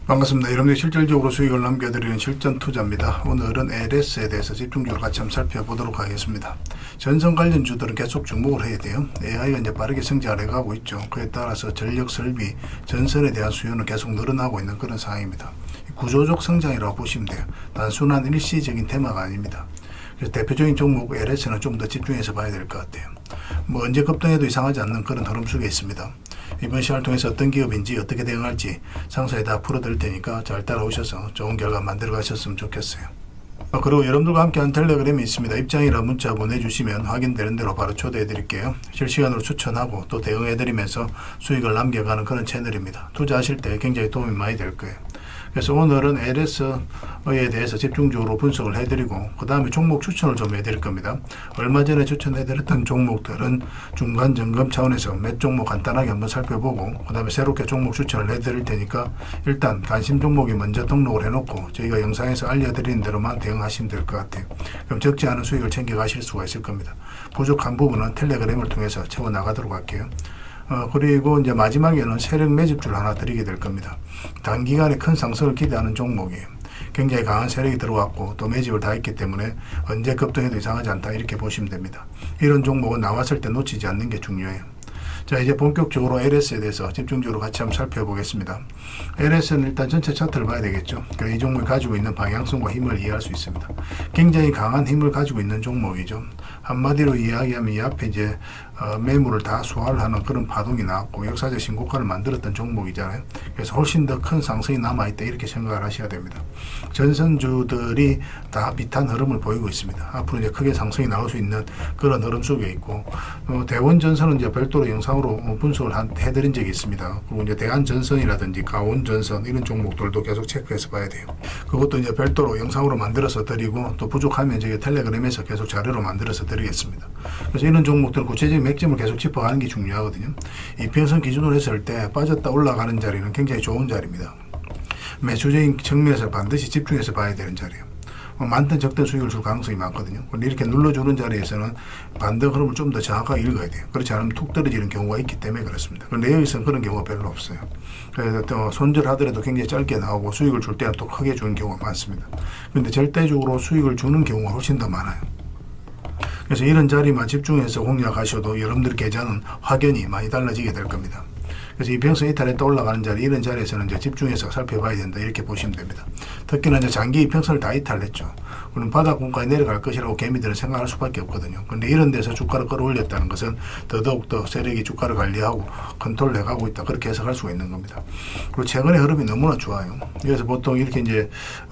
반갑습니다. 여러분들 실질적으로 수익을 남겨드리는 실전 투자입니다. 오늘은 LS에 대해서 집중적으로 같이 한번 살펴보도록 하겠습니다. 전선 관련주들은 계속 주목을 해야 돼요. AI가 이제 빠르게 성장을 해가고 있죠. 그에 따라서 전력 설비, 전선에 대한 수요는 계속 늘어나고 있는 그런 상황입니다. 구조적 성장이라고 보시면 돼요. 단순한 일시적인 테마가 아닙니다. 그래서 대표적인 종목 LS는 좀 더 집중해서 봐야 될 것 같아요. 뭐 언제 급등해도 이상하지 않는 그런 흐름 속에 있습니다. 이번 시간을 통해서 어떤 기업인지 어떻게 대응할지 상세히 다 풀어드릴 테니까 잘 따라오셔서 좋은 결과 만들어 가셨으면 좋겠어요. 그리고 여러분들과 함께하는 텔레그램이 있습니다. 입장이라 문자 보내주시면 확인되는 대로 바로 초대해 드릴게요. 실시간으로 추천하고 또 대응해 드리면서 수익을 남겨가는 그런 채널입니다. 투자하실 때 굉장히 도움이 많이 될 거예요. 그래서 오늘은 LS에 대해서 집중적으로 분석을 해드리고 그 다음에 종목 추천을 좀 해드릴 겁니다. 얼마 전에 추천해드렸던 종목들은 중간 점검 차원에서 몇 종목 간단하게 한번 살펴보고 그 다음에 새롭게 종목 추천을 해드릴 테니까 일단 관심 종목이 먼저 등록을 해놓고 저희가 영상에서 알려드리는 대로만 대응하시면 될 것 같아요. 그럼 적지 않은 수익을 챙겨가실 수가 있을 겁니다. 부족한 부분은 텔레그램을 통해서 채워나가도록 할게요. 그리고 이제 마지막에는 세력 매집주를 하나 드리게 될 겁니다. 단기간에 큰 상승을 기대하는 종목이에요. 굉장히 강한 세력이 들어왔고 또 매집을 다 했기 때문에 언제 급등해도 이상하지 않다 이렇게 보시면 됩니다. 이런 종목은 나왔을 때 놓치지 않는 게 중요해요. 자, 이제 본격적으로 LS에 대해서 집중적으로 같이 한번 살펴보겠습니다. LS는 일단 전체 차트를 봐야 되겠죠. 이 종목이 가지고 있는 방향성과 힘을 이해할 수 있습니다. 굉장히 강한 힘을 가지고 있는 종목이죠. 한마디로 이야기하면 이 앞에 이제 매물을 다 소화를 하는 그런 파동이 나왔고 역사적 신고가를 만들었던 종목이잖아요. 그래서 훨씬 더 큰 상승이 남아있다 이렇게 생각을 하셔야 됩니다. 전선주들이 다 비슷한 흐름을 보이고 있습니다. 앞으로 이제 크게 상승이 나올 수 있는 그런 흐름 속에 있고 대원전선은 이제 별도로 영상으로 분석을 해드린 적이 있습니다. 그리고 이제 대한전선이라든지 가온전선 이런 종목들도 계속 체크해서 봐야 돼요. 그것도 이제 별도로 영상으로 만들어서 드리고 또 부족하면 저희 텔레그램에서 계속 자료로 만들어서 드리겠습니다. 그래서 이런 종목들 구체적인 맥점을 계속 짚어가는 게 중요하거든요. 이평선 기준으로 했을 때 빠졌다 올라가는 자리는 굉장히 좋은 자리입니다. 매수적인 측면에서 반드시 집중해서 봐야 되는 자리예요. 많든 적든 수익을 줄 가능성이 많거든요. 근데 이렇게 눌러주는 자리에서는 반등 흐름을 좀 더 정확하게 읽어야 돼요. 그렇지 않으면 툭 떨어지는 경우가 있기 때문에 그렇습니다. 그런데 여기서는 그런 경우가 별로 없어요. 그래서 또 손절하더라도 굉장히 짧게 나오고 수익을 줄 때는 또 크게 주는 경우가 많습니다. 그런데 절대적으로 수익을 주는 경우가 훨씬 더 많아요. 그래서 이런 자리만 집중해서 공략하셔도 여러분들 계좌는 확연히 많이 달라지게 될 겁니다. 그래서 이평선 이탈했다 올라가는 자리 이런 자리에서는 이제 집중해서 살펴봐야 된다 이렇게 보시면 됩니다. 특히나 이제 장기 이평선을 다 이탈했죠. 그럼 바닥 공가에 내려갈 것이라고 개미들은 생각할 수밖에 없거든요. 그런데 이런 데서 주가를 끌어올렸다는 것은 더더욱더 세력이 주가를 관리하고 컨트롤 해가고 있다 그렇게 해석할 수가 있는 겁니다. 그리고 최근의 흐름이 너무나 좋아요. 그래서 보통 이렇게 이제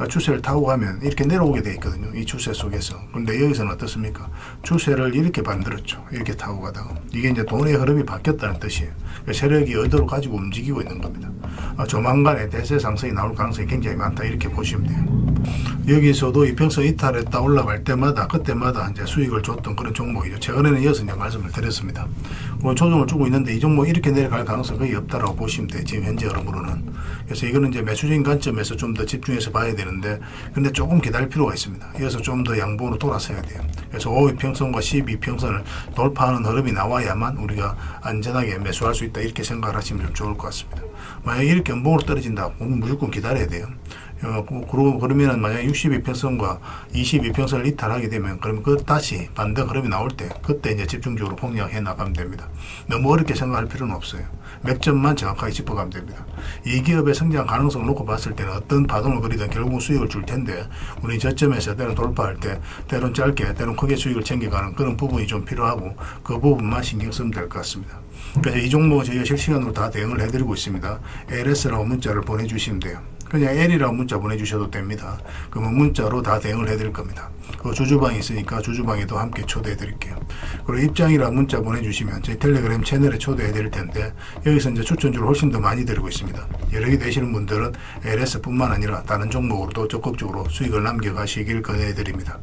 추세를 타고 가면 이렇게 내려오게 돼 있거든요. 이 추세 속에서. 그런데 여기서는 어떻습니까? 추세를 이렇게 만들었죠. 이렇게 타고 가다가 이게 이제 돈의 흐름이 바뀌었다는 뜻이에요. 세력이 의도를 가지고 움직이고 있는 겁니다. 조만간에 대세 상승이 나올 가능성이 굉장히 많다 이렇게 보시면 돼요. 여기서도 이평선 이탈했다 올라갈 때마다 그때마다 이제 수익을 줬던 그런 종목이죠. 최근에는 이어서 이제 말씀을 드렸습니다. 조정을 주고 있는데 이 종목 이렇게 내려갈 가능성이 거의 없다라고 보시면 돼요. 지금 현재 흐름으로는. 그래서 이거는 이제 매수적인 관점에서 좀 더 집중해서 봐야 되는데 근데 조금 기다릴 필요가 있습니다. 이어서 좀 더 양봉으로 돌아서야 돼요. 그래서 5이평선과 12평선을 돌파하는 흐름이 나와야만 우리가 안전하게 매수할 수 있다 이렇게 생각을 하시면 좀 좋을 것 같습니다. 만약에 이렇게 연봉으로 떨어진다 그러면 무조건 기다려야 돼요. 그러면은 만약에 62평선과 22평선을 이탈하게 되면 그러면 그 다시 반등 흐름이 나올 때 그때 이제 집중적으로 공략해 나가면 됩니다. 너무 어렵게 생각할 필요는 없어요. 맥점만 정확하게 짚어가면 됩니다. 이 기업의 성장 가능성을 놓고 봤을 때는 어떤 파동을 그리든 결국 수익을 줄 텐데 우리 저점에서 때론 돌파할 때 때론 짧게 때론 크게 수익을 챙겨가는 그런 부분이 좀 필요하고 그 부분만 신경 쓰면 될 것 같습니다. 그래서 이 종목은 저희가 실시간으로 다 대응을 해드리고 있습니다. LS라고 문자를 보내주시면 돼요. 그냥 L이라고 문자 보내주셔도 됩니다. 그러면 문자로 다 대응을 해드릴 겁니다. 그 주주방이 있으니까 주주방에도 함께 초대해 드릴게요. 그리고 입장이라고 문자 보내주시면 저희 텔레그램 채널에 초대해 드릴 텐데 여기서 이제 추천주를 훨씬 더 많이 드리고 있습니다. 여러 개 되시는 분들은 LS뿐만 아니라 다른 종목으로도 적극적으로 수익을 남겨가시길 권해 드립니다.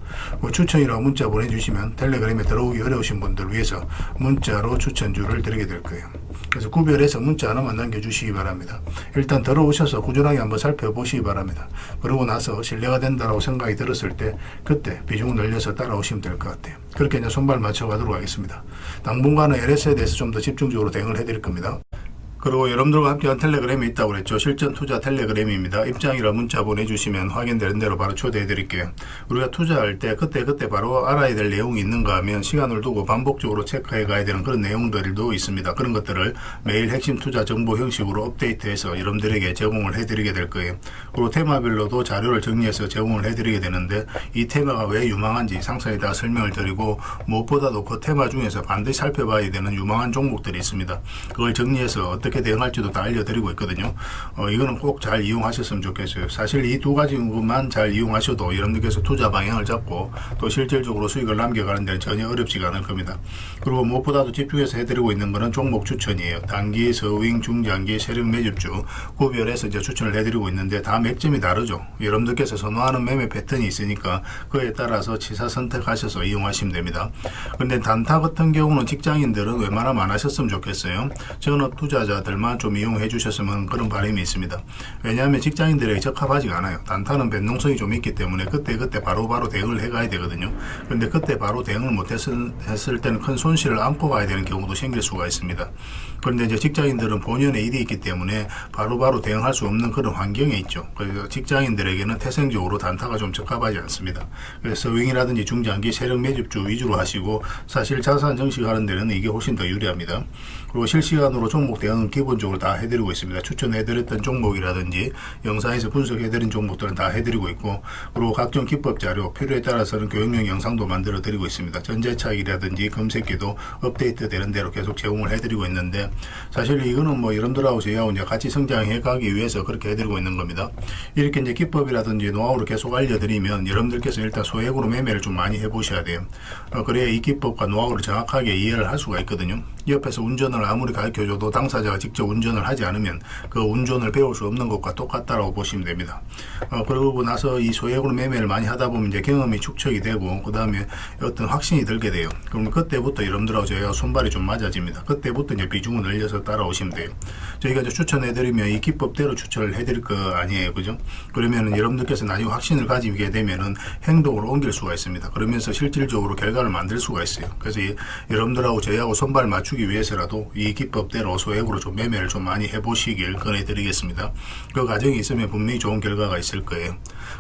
추천이라고 문자 보내주시면 텔레그램에 들어오기 어려우신 분들 위해서 문자로 추천주를 드리게 될 거예요. 그래서 구별해서 문자 하나만 남겨주시기 바랍니다. 일단 들어오셔서 꾸준하게 한번 살펴보시기 바랍니다. 그러고 나서 신뢰가 된다고 생각이 들었을 때 그때 비중을 늘려서 따라오시면 될 것 같아요. 그렇게 이제 손발 맞춰 가도록 하겠습니다. 당분간은 LS에 대해서 좀 더 집중적으로 대응을 해드릴 겁니다. 그리고 여러분들과 함께한 텔레그램이 있다고 그랬죠. 실전 투자 텔레그램입니다. 입장이라 문자 보내주시면 확인되는 대로 바로 초대해 드릴게요. 우리가 투자할 때 그때 바로 알아야 될 내용이 있는가 하면 시간을 두고 반복적으로 체크해 가야 되는 그런 내용들도 있습니다. 그런 것들을 매일 핵심 투자 정보 형식으로 업데이트해서 여러분들에게 제공을 해 드리게 될 거예요. 그리고 테마별로도 자료를 정리해서 제공을 해 드리게 되는데 이 테마가 왜 유망한지 상세히 다 설명을 드리고 무엇보다도 그 테마 중에서 반드시 살펴봐야 되는 유망한 종목들이 있습니다. 그걸 정리해서 어떻게 대응할지도 다 알려드리고 있거든요. 이거는 꼭 잘 이용하셨으면 좋겠어요. 사실 이 두 가지만 잘 이용하셔도 여러분들께서 투자 방향을 잡고 또 실질적으로 수익을 남겨가는 데는 전혀 어렵지가 않을 겁니다. 그리고 무엇보다도 집중해서 해드리고 있는 것은 종목 추천이에요. 단기, 서윙, 중장기, 세력 매집주 구별해서 이제 추천을 해드리고 있는데 다 맥점이 다르죠. 여러분들께서 선호하는 매매 패턴이 있으니까 그에 따라서 치사 선택하셔서 이용하시면 됩니다. 근데 단타 같은 경우는 직장인들은 웬만하면 안 하셨으면 좋겠어요. 전업 투자자들만 좀 이용해 주셨으면 그런 바람이 있습니다. 왜냐하면 직장인들에게 적합하지가 않아요. 단타는 변동성이 좀 있기 때문에 그때 바로 대응을 해가야 되거든요. 근데 그때 바로 대응을 못했을 때는 큰 손실을 안고 가야 되는 경우도 생길 수가 있습니다. 그런데 이제 직장인들은 본연의 일이 있기 때문에 바로 대응할 수 없는 그런 환경에 있죠. 그래서 직장인들에게는 태생적으로 단타가 좀 적합하지 않습니다. 그래서 서윙이라든지 중장기 세력 매집주 위주로 하시고 사실 자산 정식하는 데는 이게 훨씬 더 유리합니다. 그리고 실시간으로 종목 대응은 기본적으로 다 해드리고 있습니다. 추천해드렸던 종목이라든지 영상에서 분석해드린 종목들은 다 해드리고 있고, 그리고 각종 기법 자료 필요에 따라서는 교육용 영상도 만들어 드리고 있습니다. 전재차익이라든지 검색기도 업데이트 되는 대로 계속 제공을 해드리고 있는데, 사실 이거는 뭐 여러분들하고 저희하고 이제 같이 성장해 가기 위해서 그렇게 해드리고 있는 겁니다. 이렇게 이제 기법이라든지 노하우를 계속 알려드리면 여러분들께서 일단 소액으로 매매를 좀 많이 해보셔야 돼요. 그래야 이 기법과 노하우를 정확하게 이해를 할 수가 있거든요. 옆에서 운전을 아무리 가르쳐줘도 당사자가 직접 운전을 하지 않으면 그 운전을 배울 수 없는 것과 똑같다라고 보시면 됩니다. 그러고 나서 이 소액으로 매매를 많이 하다 보면 이제 경험이 축적이 되고 그 다음에 어떤 확신이 들게 돼요. 그럼 그때부터 여러분들하고 저희가 손발이 좀 맞아집니다. 그때부터 이제 비중을 늘려서 따라오시면 돼요. 저희가 이제 추천해드리면 이 기법대로 추천을 해드릴 거 아니에요, 그죠? 그러면은 여러분들께서 나중에 확신을 가지게 되면은 행동으로 옮길 수가 있습니다. 그러면서 실질적으로 결과를 만들 수가 있어요. 그래서 여러분들하고 저희하고 손발 맞추기 위해서라도 이 기법대로 소액으로 좀 매매를 좀 많이 해보시길 권해드리겠습니다. 그 과정이 있으면 분명히 좋은 결과가 있을 거예요.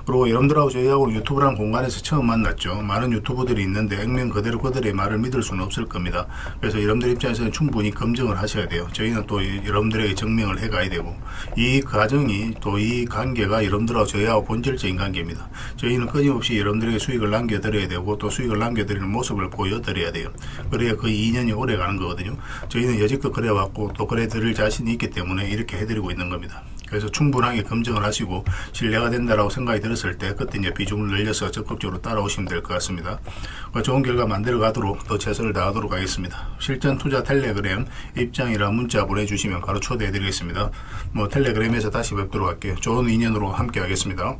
그리고 여러분들하고 저희하고 유튜브라는 공간에서 처음 만났죠. 많은 유튜브들이 있는데 액면 그대로 그들의 말을 믿을 수는 없을 겁니다. 그래서 여러분들 입장에서는 충분히 검증을 하셔야 돼요. 저희는 또 여러분들에게 증명을 해가야 되고, 이 과정이 또 이 관계가 여러분들하고 저희하고 본질적인 관계입니다. 저희는 끊임없이 여러분들에게 수익을 남겨드려야 되고 또 수익을 남겨드리는 모습을 보여드려야 돼요. 그래야 그 2년이 오래 가는 거거든요. 저희는 여지껏 그래왔고 또 그래 드릴 자신이 있기 때문에 이렇게 해드리고 있는 겁니다. 그래서 충분하게 검증을 하시고 신뢰가 된다라고 생각이 들었을 때 그때 이제 비중을 늘려서 적극적으로 따라오시면 될 것 같습니다. 좋은 결과 만들어 가도록 더 최선을 다하도록 하겠습니다. 실전 투자 텔레그램 입장이라 문자 보내주시면 바로 초대해 드리겠습니다. 텔레그램에서 다시 뵙도록 할게요. 좋은 인연으로 함께 하겠습니다.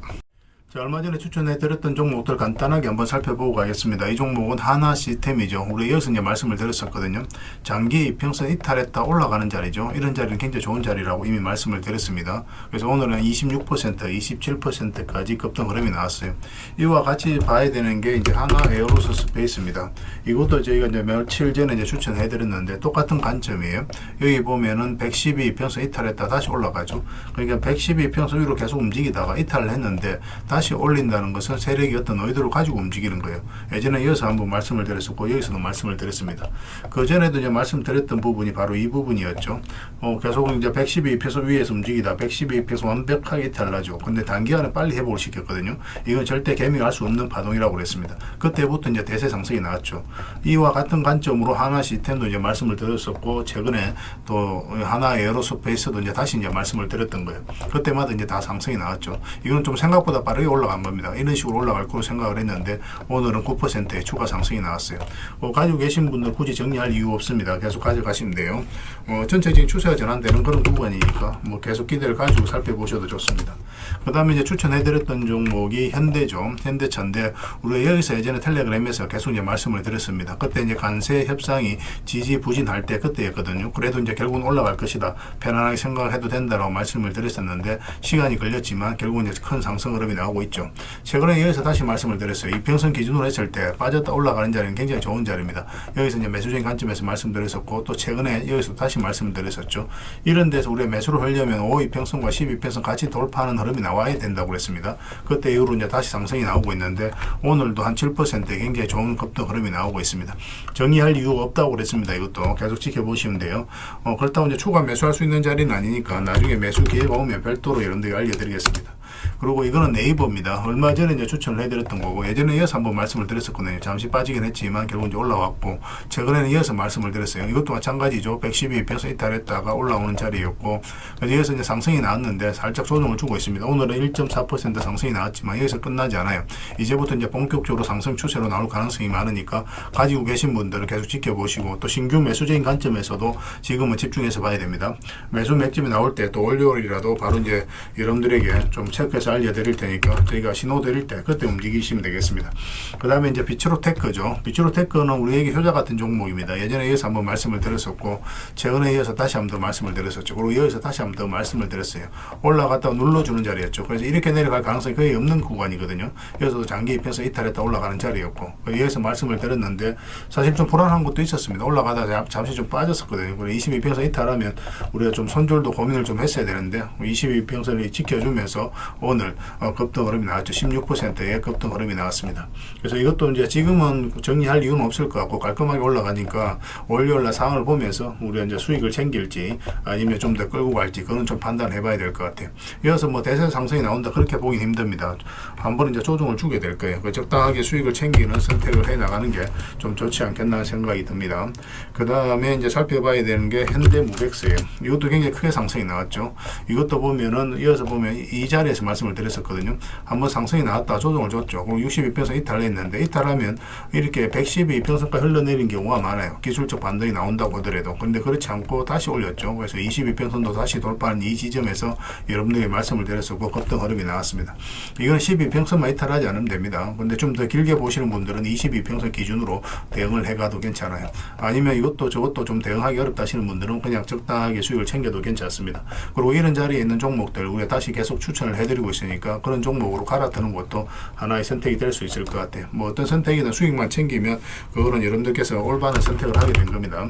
자, 얼마 전에 추천해드렸던 종목들 간단하게 한번 살펴보고 가겠습니다. 이 종목은 하나 시스템이죠. 우리 여기서 이제 말씀을 드렸었거든요. 장기 이평선 이탈했다 올라가는 자리죠. 이런 자리는 굉장히 좋은 자리라고 이미 말씀을 드렸습니다. 그래서 오늘은 26%, 27%까지 급등 흐름이 나왔어요. 이와 같이 봐야 되는 게 이제 하나 에어로스 스페이스입니다. 이것도 저희가 이제 며칠 전에 이제 추천해드렸는데 똑같은 관점이에요. 여기 보면은 112 이평선 이탈했다 다시 올라가죠. 그러니까 112 이평선 위로 계속 움직이다가 이탈을 했는데 다시 올린다는 것은 세력이 어떤 의도를 가지고 움직이는 거예요. 예전에 이어서 한번 말씀을 드렸었고 여기서도 말씀을 드렸습니다. 그 전에도 이제 말씀드렸던 부분이 바로 이 부분이었죠. 계속 이제 112페소 위에서 움직이다 112페소 완벽하게 이탈나죠. 근데 단기간에 빨리 회복을 시켰거든요. 이건 절대 개미할 수 없는 파동이라고 그랬습니다. 그때부터 이제 대세 상승이 나왔죠. 이와 같은 관점으로 하나 시스템도 이제 말씀을 드렸었고 최근에 또 하나 에어로스페이스도 이제 다시 이제 말씀을 드렸던 거예요. 그때마다 이제 다 상승이 나왔죠. 이건 좀 생각보다 빠르게 올라간 겁니다. 이런 식으로 올라갈 거로 생각을 했는데 오늘은 9%의 추가 상승이 나왔어요. 가지고 계신 분들 굳이 정리할 이유 없습니다. 계속 가져가시면 돼요. 전체적인 추세가 전환되는 그런 구간이니까 계속 기대를 가지고 살펴보셔도 좋습니다. 그 다음에 이제 추천해드렸던 종목이 현대죠. 현대차인데 우리가 여기서 예전에 텔레그램에서 계속 이제 말씀을 드렸습니다. 그때 이제 관세 협상이 지지부진할 때 그때였거든요. 그래도 이제 결국은 올라갈 것이다. 편안하게 생각을 해도 된다라고 말씀을 드렸었는데 시간이 걸렸지만 결국은 이제 큰 상승 흐름이 나오고 있죠. 최근에 여기서 다시 말씀을 드렸어요. 이평선 기준으로 했을 때 빠졌다 올라가는 자리는 굉장히 좋은 자리입니다. 여기서 이제 매수적인 관점에서 말씀드렸었고, 또 최근에 여기서 다시 말씀을 드렸었죠. 이런 데서 우리가 매수를 하려면 5이평선과 12평선 같이 돌파하는 흐름이 나와야 된다고 그랬습니다. 그때 이후로 이제 다시 상승이 나오고 있는데, 오늘도 한 7%의 굉장히 좋은 급등 흐름이 나오고 있습니다. 정의할 이유가 없다고 그랬습니다. 이것도 계속 지켜보시면 돼요. 그렇다고 이제 추가 매수할 수 있는 자리는 아니니까 나중에 매수 기회가 오면 별도로 여러분들에게 알려드리겠습니다. 그리고 이거는 네이버입니다. 얼마 전에 이제 추천을 해드렸던 거고, 예전에 이어서 한번 말씀을 드렸었거든요. 잠시 빠지긴 했지만 결국 이제 올라왔고, 최근에는 이어서 말씀을 드렸어요. 이것도 마찬가지죠. 112평선 이탈했다가 올라오는 자리였고, 그래서 여기서 이제 상승이 나왔는데 살짝 조정을 주고 있습니다. 오늘은 1.4% 상승이 나왔지만 여기서 끝나지 않아요. 이제부터 이제 본격적으로 상승 추세로 나올 가능성이 많으니까 가지고 계신 분들은 계속 지켜보시고, 또 신규 매수적인 관점에서도 지금은 집중해서 봐야 됩니다. 매수 맥점이 나올 때 또 월요일이라도 바로 이제 여러분들에게 좀 체크해서 알려드릴 테니까 저희가 신호 드릴 때 그때 움직이시면 되겠습니다. 그 다음에 이제 비츠로테크죠. 비츠로테크는 우리에게 효자 같은 종목입니다. 예전에 이어서 한번 말씀을 드렸었고, 최근에 이어서 다시 한번 더 말씀을 드렸었죠. 그리고 여기서 다시 한번 더 말씀을 드렸어요. 올라갔다가 눌러주는 자리였죠. 그래서 이렇게 내려갈 가능성이 거의 없는 구간이거든요. 여기서도 장기 입혀서 이탈했다 올라가는 자리였고, 여기서 말씀을 드렸는데 사실 좀 불안한 것도 있었습니다. 올라가다가 잠시 좀 빠졌었거든요. 그리고 22평선 이탈하면 우리가 좀 손절도 고민을 좀 했어야 되는데, 22평선을 지켜주면서 오늘 급등 흐름이 나왔죠. 16%의 급등 흐름이 나왔습니다. 그래서 이것도 이제 지금은 정리할 이유는 없을 것 같고, 깔끔하게 올라가니까 월요일날 상황을 보면서 우리가 이제 수익을 챙길지 아니면 좀 더 끌고 갈지, 그건 좀 판단해 봐야 될 것 같아요. 이어서 뭐 대세 상승이 나온다 그렇게 보긴 힘듭니다. 한번 이제 조정을 주게 될 거예요. 적당하게 수익을 챙기는 선택을 해 나가는 게 좀 좋지 않겠나 하는 생각이 듭니다. 그 다음에 이제 살펴봐야 되는 게 현대무백스예요. 이것도 굉장히 크게 상승이 나왔죠. 이것도 보면은 이어서 보면 이 자리에서 말씀을 드렸었거든요. 한번 상승이 나왔다 조정을 줬죠. 그럼 62평선 이탈했는데, 이탈하면 이렇게 112평선까지 흘러내린 경우가 많아요. 기술적 반등이 나온다고 하더라도. 근데 그렇지 않고 다시 올렸죠. 그래서 22평선도 다시 돌파한 이 지점에서 여러분들에게 말씀을 드렸었고 급등 흐름이 나왔습니다. 이건 12평선만 이탈하지 않으면 됩니다. 근데 좀 더 길게 보시는 분들은 22평선 기준으로 대응을 해가도 괜찮아요. 아니면 이것도 저것도 좀 대응하기 어렵다 하시는 분들은 그냥 적당하게 수익을 챙겨도 괜찮습니다. 그리고 이런 자리에 있는 종목들 우리가 다시 계속 추천을 해드리고 있으니까 그런 종목으로 갈아타는 것도 하나의 선택이 될 수 있을 것 같아요. 뭐 어떤 선택이나 수익만 챙기면 그거는 여러분들께서 올바른 선택을 하게 된 겁니다.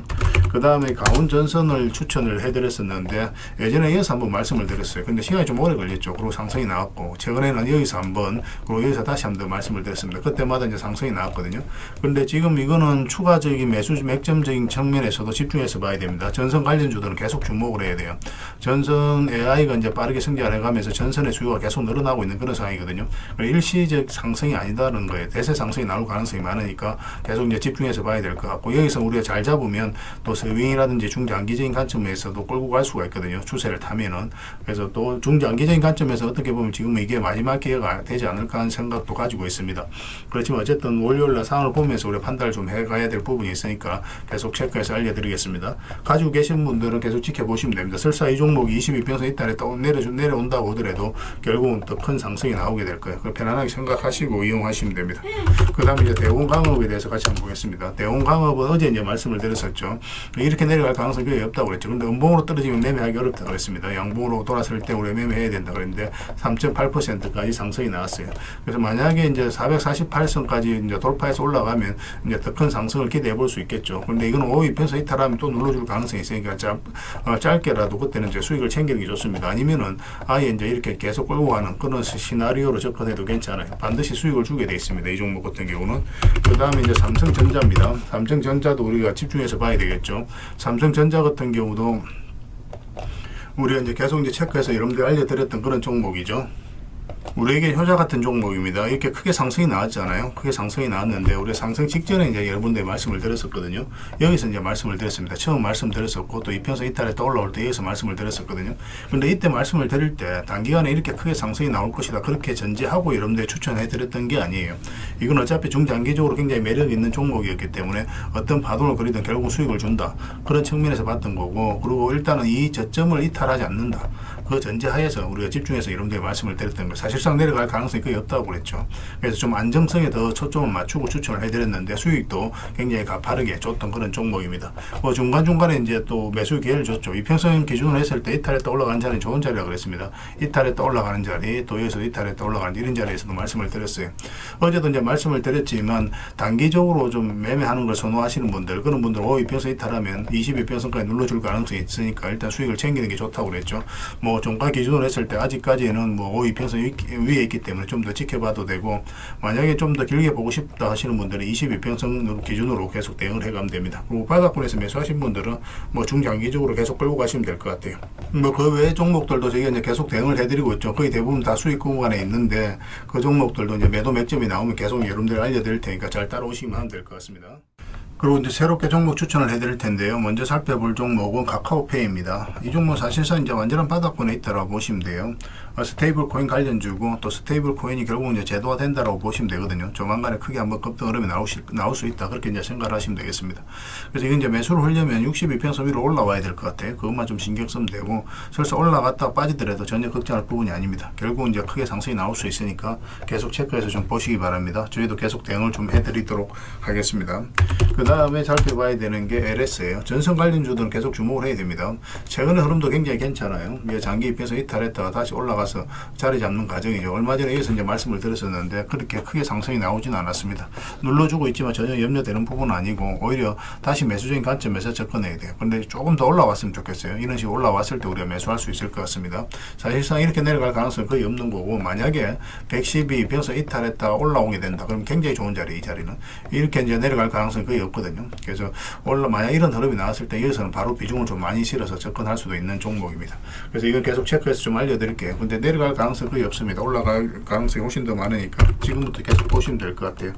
그 다음에 가온전선을 추천을 해드렸었는데, 예전에 이어서 한번 말씀을 드렸어요. 근데 시간이 좀 오래 걸렸죠. 그리고 상승이 나왔고, 최근에는 여기서 한번, 그리고 여기서 다시 한번 더 말씀을 드렸습니다. 그때마다 이제 상승이 나왔거든요. 근데 지금 이거는 추가적인 매수 맥점적인 측면에서도 집중해서 봐야 됩니다. 전선 관련주들은 계속 주목을 해야 돼요. 전선 AI가 이제 빠르게 성장을 해가면서 전선의 수요가 계속 늘어나고 있는 그런 상황이거든요. 일시적 상승이 아니다는 거예요. 대세 상승이 나올 가능성이 많으니까 계속 이제 집중해서 봐야 될 것 같고, 여기서 우리가 잘 잡으면 또 스윙이라든지 중장기적인 관점에서도 끌고 갈 수가 있거든요. 추세를 타면은. 그래서 또 중장기적인 관점에서 어떻게 보면 지금은 이게 마지막 기회가 되지 않을까 하는 생각도 가지고 있습니다. 그렇지만 어쨌든 월요일날 상황을 보면서 우리가 판단을 좀 해가야 될 부분이 있으니까 계속 체크해서 알려드리겠습니다. 가지고 계신 분들은 계속 지켜보시면 됩니다. 설사 이 종목이 22평선 이탈했다 내려온다고 하더라도 결국은 더 큰 상승이 나오게 될 거예요. 편안하게 생각하시고 이용하시면 됩니다. 그 다음에 이제 대원강업에 대해서 같이 한번 보겠습니다. 대원강업은 어제 이제 말씀을 드렸었죠. 이렇게 내려갈 가능성이 거의 없다고 그랬죠. 근데 음봉으로 떨어지면 매매하기 어렵다고 그랬습니다. 양봉으로 돌아설 때 우리 매매해야 된다 그랬는데 3.8%까지 상승이 나왔어요. 그래서 만약에 이제 448선까지 이제 돌파해서 올라가면 이제 더 큰 상승을 기대해 볼 수 있겠죠. 그런데 이건 5위편서 이탈하면 또 눌러줄 가능성이 있으니까 짧게라도 그때는 이제 수익을 챙기는 게 좋습니다. 아니면은 아예 이제 이렇게 계속 끌고 가는 그런 시나리오로 접근해도 괜찮아요. 반드시 수익을 주게 돼 있습니다. 이 종목 같은 경우는. 그 다음에 이제 삼성전자입니다. 삼성전자도 우리가 집중해서 봐야 되겠죠. 삼성전자 같은 경우도 우리가 이제 계속 이제 체크해서 여러분들 알려드렸던 그런 종목이죠. 우리에게 효자 같은 종목입니다. 이렇게 크게 상승이 나왔잖아요. 크게 상승이 나왔는데 우리 상승 직전에 이제 여러분들 말씀을 드렸었거든요. 여기서 이제 말씀을 드렸습니다. 처음 말씀드렸었고 또 이평선 이탈에 또 올라올 때 여기서 말씀을 드렸었거든요. 근데 이때 말씀을 드릴 때 단기간에 이렇게 크게 상승이 나올 것이다 그렇게 전제하고 여러분들 추천해 드렸던 게 아니에요. 이건 어차피 중장기적으로 굉장히 매력 있는 종목이었기 때문에 어떤 파동을 그리든 결국 수익을 준다 그런 측면에서 봤던 거고, 그리고 일단은 이 저점을 이탈하지 않는다. 그 전제하에서 우리가 집중해서 여러분들이 말씀을 드렸던 거 사실상 내려갈 가능성이 거의 없다고 그랬죠. 그래서 좀 안정성에 더 초점을 맞추고 추천을 해드렸는데 수익도 굉장히 가파르게 줬던 그런 종목입니다. 중간중간에 이제 또 매수 기회를 줬죠. 이평선 기준으로 했을 때 이탈했다 올라가는 자리는 좋은 자리라고 그랬습니다. 이탈했다 올라가는 자리, 또 여기서 이탈했다 올라가는 이런 자리에서도 말씀을 드렸어요. 어제도 이제 말씀을 드렸지만 단기적으로 좀 매매하는 걸 선호하시는 분들, 그런 분들 5이평선 이탈하면 22평선까지 눌러줄 가능성이 있으니까 일단 수익을 챙기는 게 좋다고 그랬죠. 종가 기준으로 했을 때 아직까지는 5이평선 위에 있기 때문에 좀 더 지켜봐도 되고, 만약에 좀 더 길게 보고 싶다 하시는 분들은 22평선 기준으로 계속 대응을 해가면 됩니다. 그리고 바닥권에서 매수하신 분들은 중장기적으로 계속 끌고 가시면 될 것 같아요. 그 외의 종목들도 저희가 이제 계속 대응을 해드리고 있죠. 거의 대부분 다 수익 구간에 있는데 그 종목들도 이제 매도 맥점이 나오면 계속 여러분들 알려드릴 테니까 잘 따라오시면 하면 될 것 같습니다. 그리고 이제 새롭게 종목 추천을 해드릴 텐데요. 먼저 살펴볼 종목은 카카오페이입니다. 이 종목 사실상 이제 완전한 바닥권에 있다라고 보시면 돼요. 스테이블 코인 관련주고, 또 스테이블 코인이 결국 이제 제도화 된다라고 보시면 되거든요. 조만간에 크게 한번 급등 흐름이 나올 수 있다, 그렇게 이제 생각을 하시면 되겠습니다. 그래서 이건 이제 매수를 하려면 62평선 위로 올라와야 될 것 같아요. 그것만 좀 신경 쓰면 되고, 설사 올라갔다 빠지더라도 전혀 걱정할 부분이 아닙니다. 결국 이제 크게 상승이 나올 수 있으니까 계속 체크해서 좀 보시기 바랍니다. 저희도 계속 대응을 좀 해드리도록 하겠습니다. 그 다음에 살펴봐야 되는 게 LS예요. 전선 관련주들은 계속 주목을 해야 됩니다. 최근의 흐름도 굉장히 괜찮아요. 장기 입에서 이탈했다가 다시 올라가서 자리 잡는 과정이죠. 얼마 전에 여기서 이제 말씀을 드렸었는데 그렇게 크게 상승이 나오지는 않았습니다. 눌러주고 있지만 전혀 염려되는 부분은 아니고, 오히려 다시 매수적인 관점에서 접근해야 돼요. 그런데 조금 더 올라왔으면 좋겠어요. 이런 식으로 올라왔을 때 우리가 매수할 수 있을 것 같습니다. 사실상 이렇게 내려갈 가능성은 거의 없는 거고, 만약에 112평선 이탈했다가 올라오게 된다, 그럼 굉장히 좋은 자리, 이 자리는 이렇게 이제 내려갈 가능성이 거의 없거든요. 그래서 만약 이런 흐름이 나왔을 때 여기서는 바로 비중을 좀 많이 실어서 접근할 수도 있는 종목입니다. 그래서 이건 계속 체크해서 좀 알려드릴게요. 근데 내려갈 가능성이 거의 없습니다. 올라갈 가능성이 훨씬 더 많으니까 지금부터 계속 보시면 될 것 같아요.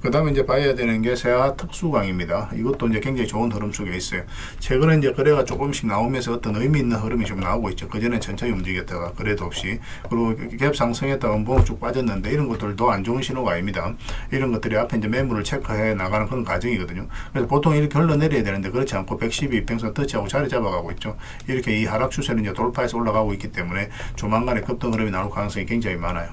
그 다음에 이제 봐야 되는 게 세아 특수광입니다. 이것도 이제 굉장히 좋은 흐름 속에 있어요. 최근에 이제 거래가 조금씩 나오면서 어떤 의미 있는 흐름이 좀 나오고 있죠. 그전에 천천히 움직였다가 거래도 없이, 그리고 갭 상승했다가 음봉 쭉 빠졌는데 이런 것들도 안 좋은 신호가 아닙니다. 이런 것들이 앞에 이제 매물을 체크해 나가는 그런 과정이거든요. 그래서 보통 이렇게 흘러내려야 되는데 그렇지 않고 112평선 터치하고 자리 잡아가고 있죠. 이렇게 이 하락 추세는 이제 돌파해서 올라가고 있기 때문에 조만간에 급등 흐름이 나올 가능성이 굉장히 많아요.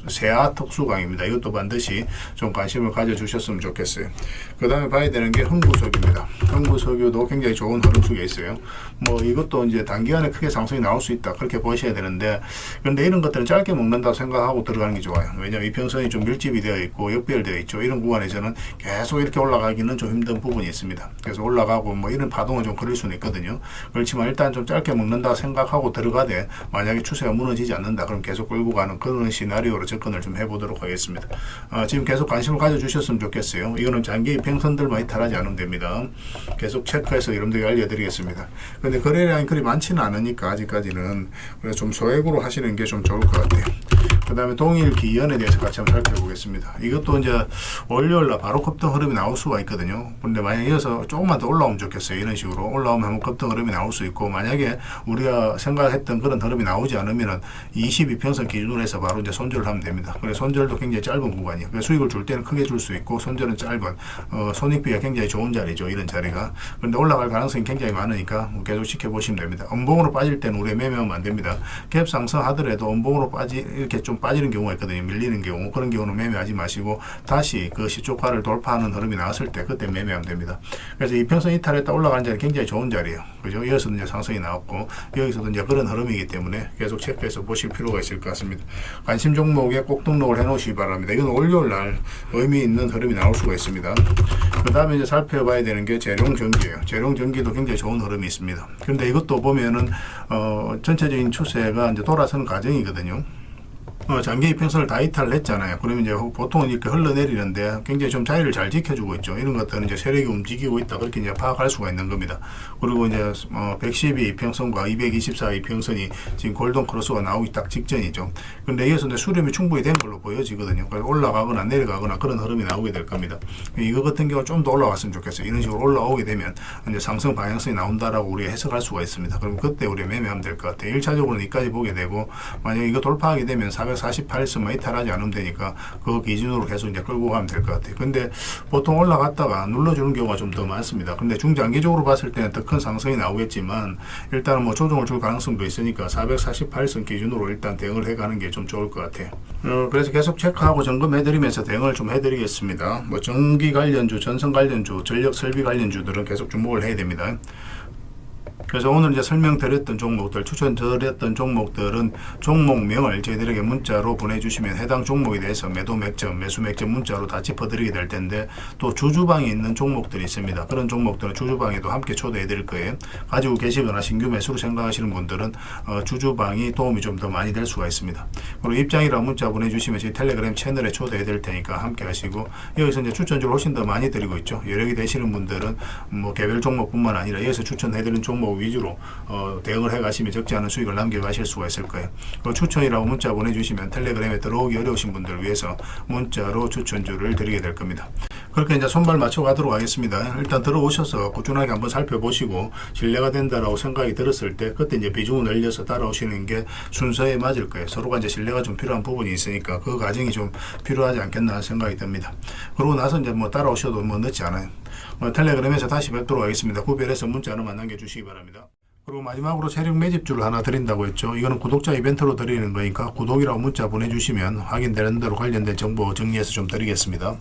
세아 특수광입니다. 이것도 반드시 좀 관심을 가져주셨으면 좋겠어요. 그 다음에 봐야 되는 게 흥부석유입니다. 흥부석유도 굉장히 좋은 흐름 속에 있어요. 이것도 이제 단기간에 크게 상승이 나올 수 있다, 그렇게 보셔야 되는데, 그런데 이런 것들은 짧게 먹는다고 생각하고 들어가는 게 좋아요. 왜냐하면 이평선이 좀 밀집이 되어 있고 역배열되어 있죠. 이런 구간에서는 계속 이렇게 올라가기는 좀 힘든 부분이 있습니다. 그래서 올라가고 이런 파동을 좀 그릴 수는 있거든요. 그렇지만 일단 좀 짧게 먹는다 생각하고 들어가되, 만약에 추세가 무너지지 않는다, 그럼 계속 끌고 가는 그런 시나리오로 접근을 좀 해보도록 하겠습니다. 지금 계속 관심을 가져주셨으면 좋겠어요. 이거는 장기 이평선들만 이탈하지 않으면 됩니다. 계속 체크해서 여러분들에게 알려드리겠습니다. 근데 거래량이 그리 많지는 않으니까 아직까지는, 그래서 좀 소액으로 하시는 게 좀 좋을 것 같아요. 그 다음에 동일기연에 대해서 같이 한번 살펴보겠습니다. 이것도 이제 월요일날 바로 급등 흐름이 나올 수가 있거든요. 근데 만약에 이어서 조금만 더 올라오면 좋겠어요. 이런 식으로 올라오면 한번 급등 흐름이 나올 수 있고, 만약에 우리가 생각했던 그런 흐름이 나오지 않으면은 22평선 기준으로 해서 바로 이제 손절을 하면 됩니다. 그래서 손절도 굉장히 짧은 구간이에요. 그래서 수익을 줄 때는 크게 줄 수 있고, 손절은 짧은, 손익비가 굉장히 좋은 자리죠. 이런 자리가. 그런데 올라갈 가능성이 굉장히 많으니까 계속 지켜보시면 됩니다. 음봉으로 빠질 때는 우리 매매하면 안 됩니다. 갭 상승하더라도 음봉으로 이렇게 좀 빠지는 경우가 있거든요. 밀리는 경우. 그런 경우는 매매하지 마시고 다시 그 시초가를 돌파하는 흐름이 나왔을 때 그때 매매하면 됩니다. 그래서 이평선 이탈했다 올라가는 자리 굉장히 좋은 자리예요. 그죠? 여기서도 이제 상승이 나왔고 여기서도 이제 그런 흐름이기 때문에 계속 체크해서 보실 필요가 있을 것 같습니다. 관심 종목에 꼭 등록을 해 놓으시기 바랍니다. 이건 월요일 날 의미 있는 흐름이 나올 수가 있습니다. 그 다음에 이제 살펴봐야 되는 게 재룡전기예요. 재룡전기도 굉장히 좋은 흐름이 있습니다. 그런데 이것도 보면은 전체적인 추세가 이제 돌아서는 과정이거든요. 장기 이평선을 다 이탈을 했잖아요. 그러면 이제 보통은 이렇게 흘러내리는데 굉장히 좀 자리를 잘 지켜주고 있죠. 이런 것들은 이제 세력이 움직이고 있다, 그렇게 이제 파악할 수가 있는 겁니다. 그리고 이제 112 이평선과 224 이평선이 지금 골든 크로스가 나오기 딱 직전이죠. 근데 여기서 이제 수렴이 충분히 된 걸로 보여지거든요. 그래서 올라가거나 내려가거나 그런 흐름이 나오게 될 겁니다. 이거 같은 경우 좀 더 올라왔으면 좋겠어요. 이런 식으로 올라오게 되면 이제 상승 방향성이 나온다라고 우리가 해석할 수가 있습니다. 그럼 그때 우리가 매매하면 될 것 같아요. 1차적으로는 이까지 보게 되고, 만약 이거 돌파하게 되면 440 448선만 이탈하지 않으면 되니까 그 기준으로 계속 이제 끌고 가면 될 것 같아요. 근데 보통 올라갔다가 눌러주는 경우가 좀 더 많습니다. 근데 중장기적으로 봤을 때는 더 큰 상승이 나오겠지만 일단은 뭐 조정을 줄 가능성도 있으니까 448선 기준으로 일단 대응을 해가는 게 좀 좋을 것 같아요. 그래서 계속 체크하고 점검해드리면서 대응을 좀 해드리겠습니다. 뭐 전기 관련주, 전선 관련주, 전력 설비 관련주들은 계속 주목을 해야 됩니다. 그래서 오늘 이제 설명드렸던 종목들, 추천드렸던 종목들은 종목명을 저희들에게 문자로 보내주시면 해당 종목에 대해서 매도 맥점, 매수 맥점 문자로 다 짚어드리게 될 텐데, 또 주주방에 있는 종목들이 있습니다. 그런 종목들은 주주방에도 함께 초대해 드릴 거예요. 가지고 계시거나 신규 매수로 생각하시는 분들은 주주방이 도움이 좀 더 많이 될 수가 있습니다. 그리고 입장이라 문자 보내주시면 저희 텔레그램 채널에 초대해 드릴 테니까 함께 하시고, 여기서 이제 추천주를 훨씬 더 많이 드리고 있죠. 여력이 되시는 분들은 뭐 개별 종목뿐만 아니라 여기서 추천해 드리는 종목 위주로 대응을 해가시면 적지 않은 수익을 남겨가실 수가 있을 거예요. 추천이라고 문자 보내주시면 텔레그램에 들어오기 어려우신 분들을 위해서 문자로 추천주를 드리게 될 겁니다. 그렇게 이제 손발 맞춰 가도록 하겠습니다. 일단 들어오셔서 꾸준하게 한번 살펴보시고 신뢰가 된다라고 생각이 들었을 때 그때 이제 비중을 늘려서 따라오시는 게 순서에 맞을 거예요. 서로가 이제 신뢰가 좀 필요한 부분이 있으니까 그 과정이 좀 필요하지 않겠나 생각이 듭니다. 그러고 나서 이제 뭐 따라오셔도 뭐 늦지 않아요. 텔레그램에서 다시 뵙도록 하겠습니다. 구별해서 문자 하나만 남겨주시기 바랍니다. 그리고 마지막으로 세력 매집주를 하나 드린다고 했죠. 이거는 구독자 이벤트로 드리는 거니까 구독이라고 문자 보내주시면 확인되는 대로 관련된 정보 정리해서 좀 드리겠습니다.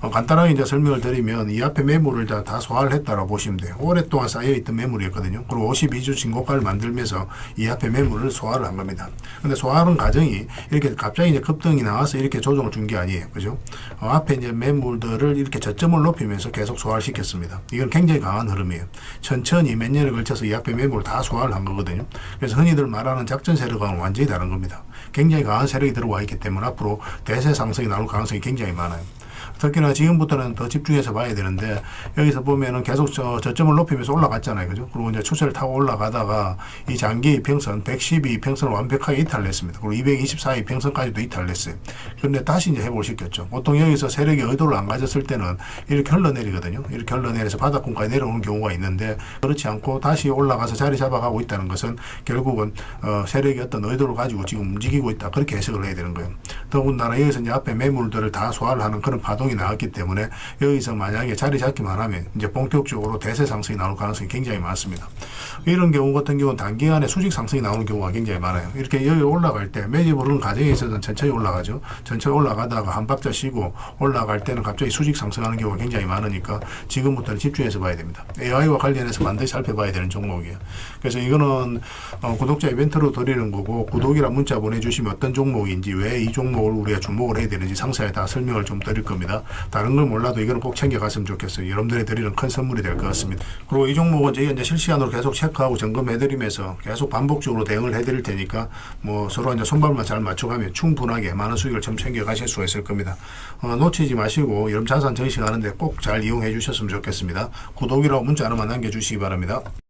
간단하게 이제 설명을 드리면 이 앞에 매물을 다 소화를 했다라고 보시면 돼요. 오랫동안 쌓여있던 매물이었거든요. 그리고 52주 진고가를 만들면서 이 앞에 매물을 소화를 한 겁니다. 근데 소화하는 과정이 이렇게 갑자기 이제 급등이 나와서 이렇게 조정을 준 게 아니에요. 그죠? 앞에 이제 매물들을 이렇게 저점을 높이면서 계속 소화를 시켰습니다. 이건 굉장히 강한 흐름이에요. 천천히 몇 년에 걸쳐서 이 앞에 매물을 다 소화를 한 거거든요. 그래서 흔히들 말하는 작전 세력과는 완전히 다른 겁니다. 굉장히 강한 세력이 들어와 있기 때문에 앞으로 대세 상승이 나올 가능성이 굉장히 많아요. 특히나 지금부터는 더 집중해서 봐야 되는데, 여기서 보면은 계속 저점을 높이면서 올라갔잖아요. 그죠? 그리고 이제 추세를 타고 올라가다가 이 장기 이평선 112 이평선을 완벽하게 이탈했습니다. 그리고 224 이평선까지도 이탈했어요. 그런데 다시 이제 회복을 시켰죠. 보통 여기서 세력이 의도를 안 가졌을 때는 이렇게 흘러내리거든요. 이렇게 흘러내려서 바닥권까지 내려오는 경우가 있는데, 그렇지 않고 다시 올라가서 자리 잡아가고 있다는 것은 결국은 세력이 어떤 의도를 가지고 지금 움직이고 있다. 그렇게 해석을 해야 되는 거예요. 더군다나 여기서 이제 앞에 매물들을 다 소화를 하는 그런 파동이 나왔기 때문에 여기서 만약에 자리 잡기만 하면 이제 본격적으로 대세 상승이 나올 가능성이 굉장히 많습니다. 이런 경우 같은 경우는 단기간에 수직 상승이 나오는 경우가 굉장히 많아요. 이렇게 여기 올라갈 때 매집을 하는 과정에 있어서는 천천히 올라가죠. 천천히 올라가다가 한 박자 쉬고 올라갈 때는 갑자기 수직 상승하는 경우가 굉장히 많으니까 지금부터는 집중해서 봐야 됩니다. AI와 관련해서 반드시 살펴봐야 되는 종목이에요. 그래서 이거는 구독자 이벤트로 드리는 거고, 구독이라 문자 보내주시면 어떤 종목인지, 왜 이 종목을 우리가 주목을 해야 되는지 상세하게 다 설명을 좀 드릴 겁니다. 다른 걸 몰라도 이거는 꼭 챙겨갔으면 좋겠어요. 여러분들이 드리는 큰 선물이 될 것 같습니다. 그리고 이 종목은 저희가 이제 실시간으로 계속 체크하고 점검해드리면서 계속 반복적으로 대응을 해드릴 테니까 뭐 서로 이제 손발만 잘 맞춰가면 충분하게 많은 수익을 좀 챙겨가실 수가 있을 겁니다. 놓치지 마시고 여러분 자산 전시하는데 꼭 잘 이용해 주셨으면 좋겠습니다. 구독이라고 문자 하나만 남겨주시기 바랍니다.